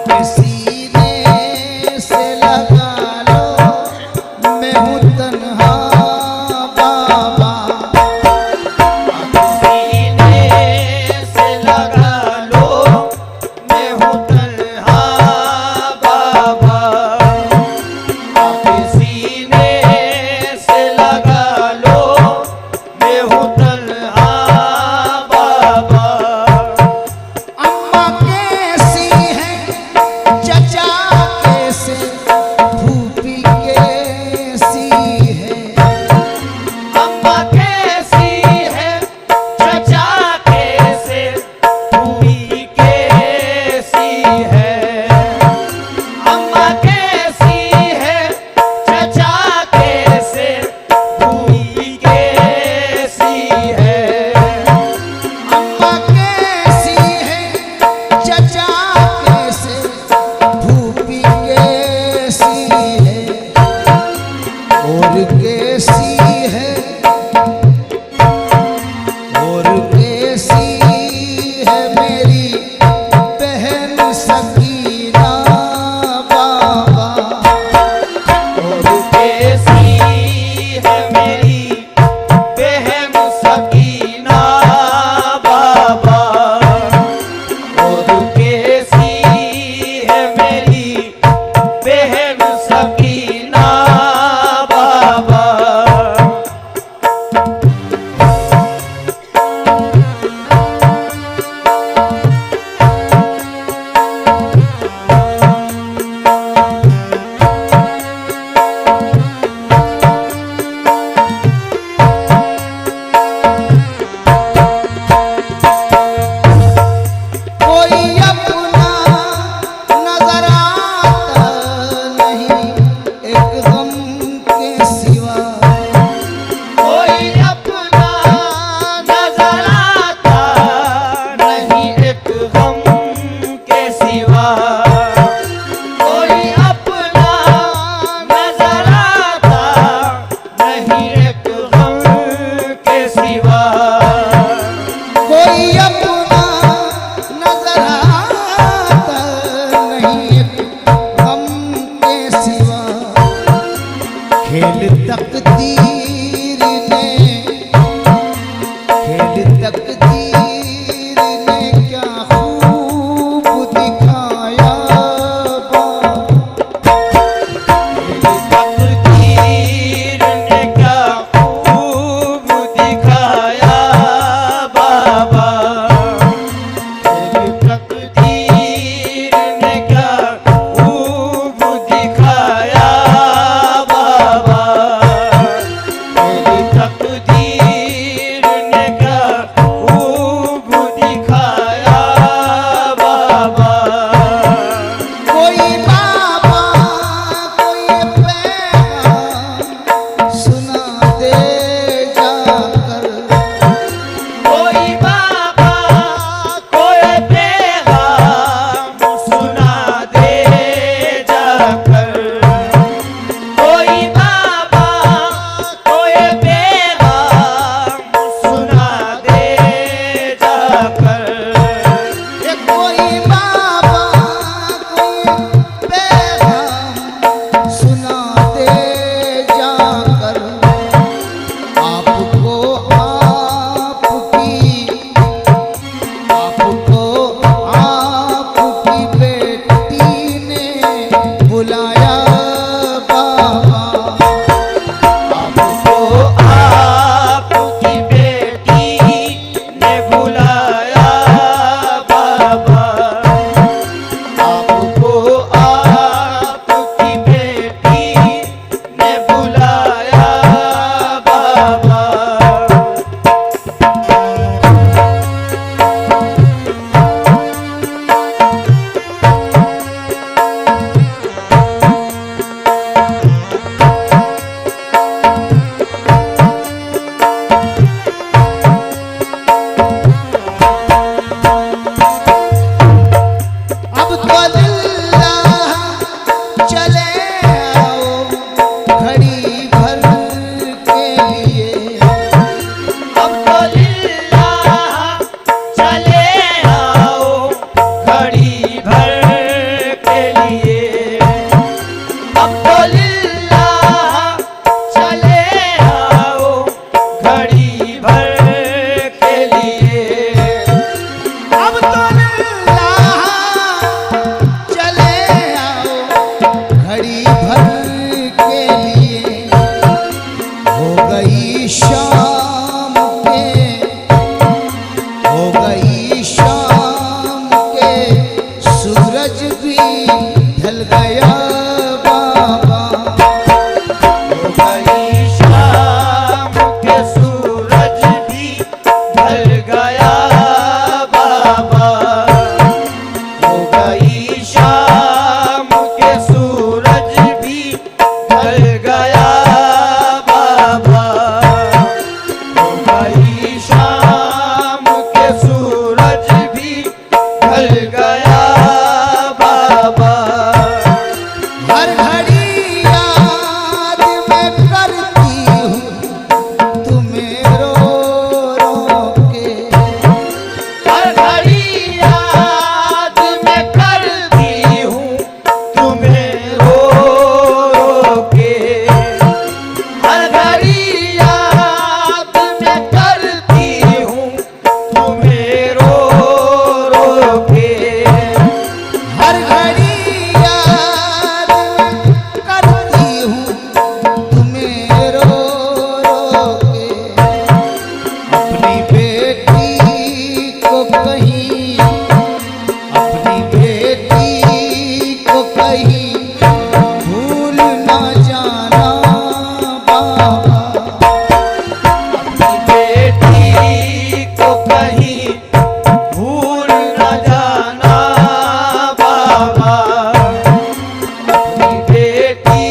सीने से लगा लो, मैं हूँ तन्हा बाबा। सीने से लगा लो, मैं हूँ तन्हा बाबा। सीने से लगा लो, मैं हूँ तन्हा बाबा। अम्मा कैसी है जग ढल गया बाबा। हो गई शाम के सूरज भी ढल गया बाबा। हो गई शाम के सूरज भी ढल गया बाबा। हो गई शाम के सूरज भी ढल गया बाबा। हर घड़ी याद मैं करती हूँ तुम्हें रो रो के। हर घड़ी याद मैं करती हूँ तुम्हें रो रो के। हर घड़ी याद मैं करती हूँ तुम्हें रो रो के। हर घड़ी याद मैं करती हूँ तुम्हें रो रो के। अपनी बेटी को कहीं, अपनी बेटी को कहीं भूल ना जाना बाबा। अपनी बेटी को कहीं भूल न जाना बाबा। अपनी बेटी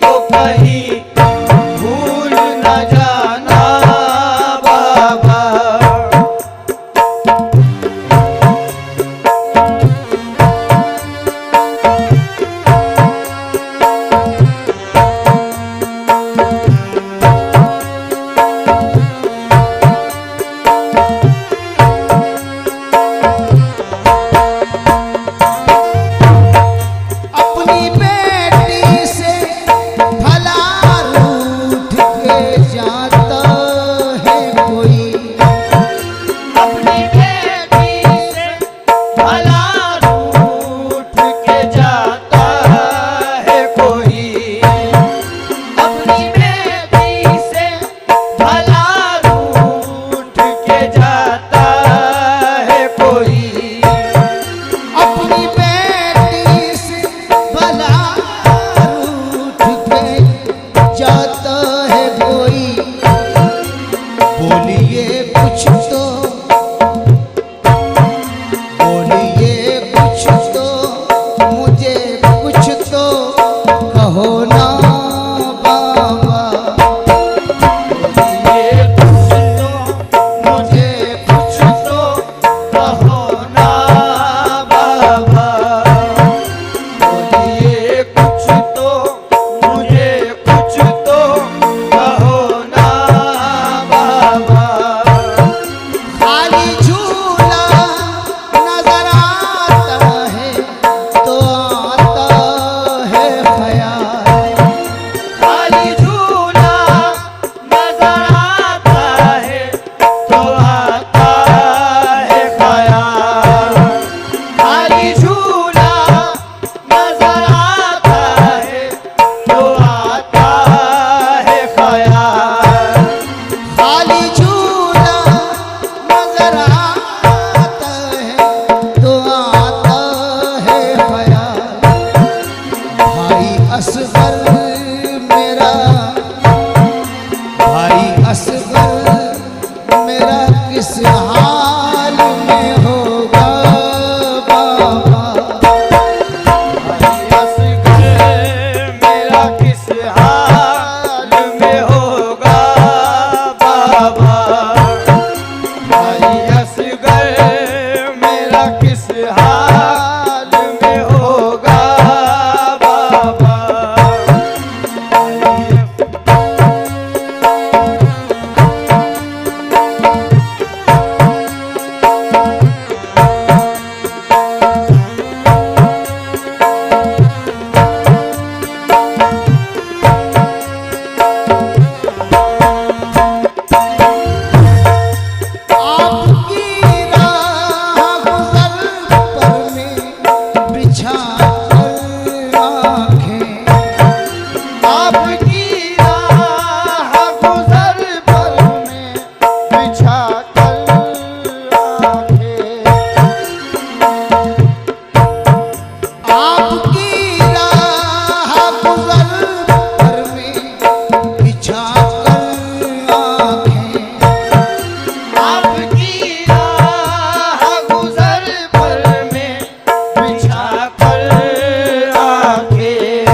को कहीं भूल न जाना बाबा। अपनी बेटी से भला रूठ के जाता है कोई। अपनी बेटी से भला रूठ के जाता है कोई। अपनी बेटी से भला रूठ के जाता है कोई। अपनी बेटी से भला रूठ के जाता है कोई। बोलिए कुछ तो, बोलिए कुछ तो, मुझे कुछ तो कहो ना बाबा। ये कुछ तो मुझे कुछ तो कहो ना बाबा। बोलिए कुछ तो मुझे कुछ तो कहो ना बाबा। खाली झूला नजर आता है तो आता है ख्याल। खाली झूला नजर आता है तो आता है ख्याल। खाली झूला नजर आता है तो आता है ख्याल। खाली झूला नजर आता है तो आता है ख्याल। भाई असगर मेरा, भाई असगर मेरा किस हाल में होगा बाबा। असगर मेरा किस हाल में होगा बाबा। भाई असगर मेरा किस हाल में होगा बाबा। आपकी राह गुजर पर में बिछा कर आंखें, आपकी राह गुजर पर में बिछा कर आंखें,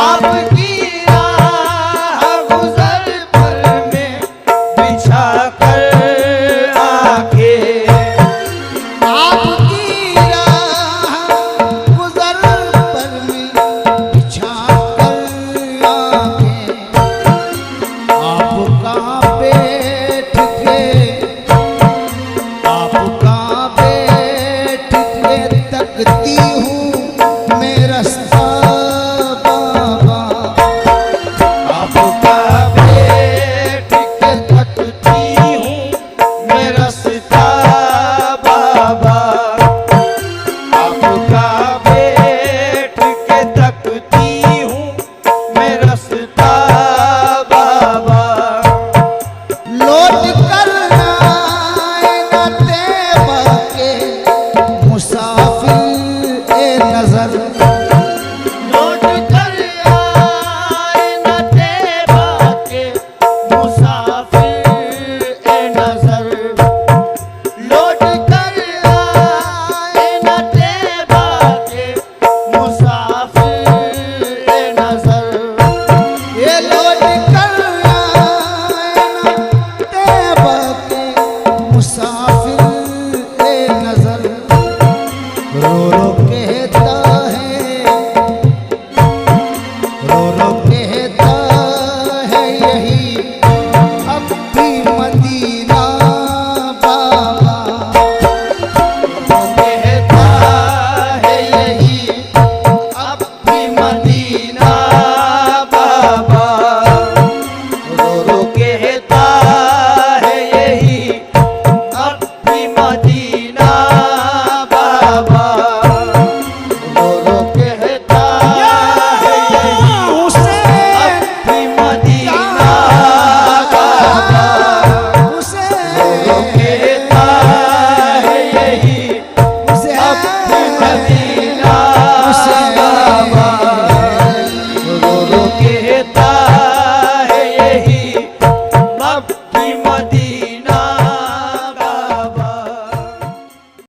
आपकी राह गुजर पर में बिछा कर आंखें, आपकी राह गुजर पर में बिछा कर आंखें, आपका बैठ के तकती हूँ मैं रास्ता बाबा, आपका बैठ के तकती हूँ मैं रास्ता बाबा, आपका बैठ के तकती हूँ मैं रास्ता बाबा, लौट कर आए न तैबा के मुसाफिर ए नजर, लौट कर आए न तैबा के मुसाफिर ए नजर, लौट कर आए न तैबा के मुसाफिर ए नजर, ये लौट कर आए न तैबा के मुसाफिर ए नजर, रो रो कहता है, रो रो कहता है यही अब भी मदीना बाबा, कहता है यही अब भी मदीना बाबा, रो रो कहता है यही अब भी मदीना बाबा, रो रो कहता है यही हुसैन अब भी मदीना बाबा, हुसैन रो कहता है यही अब भी हुसैन मदीना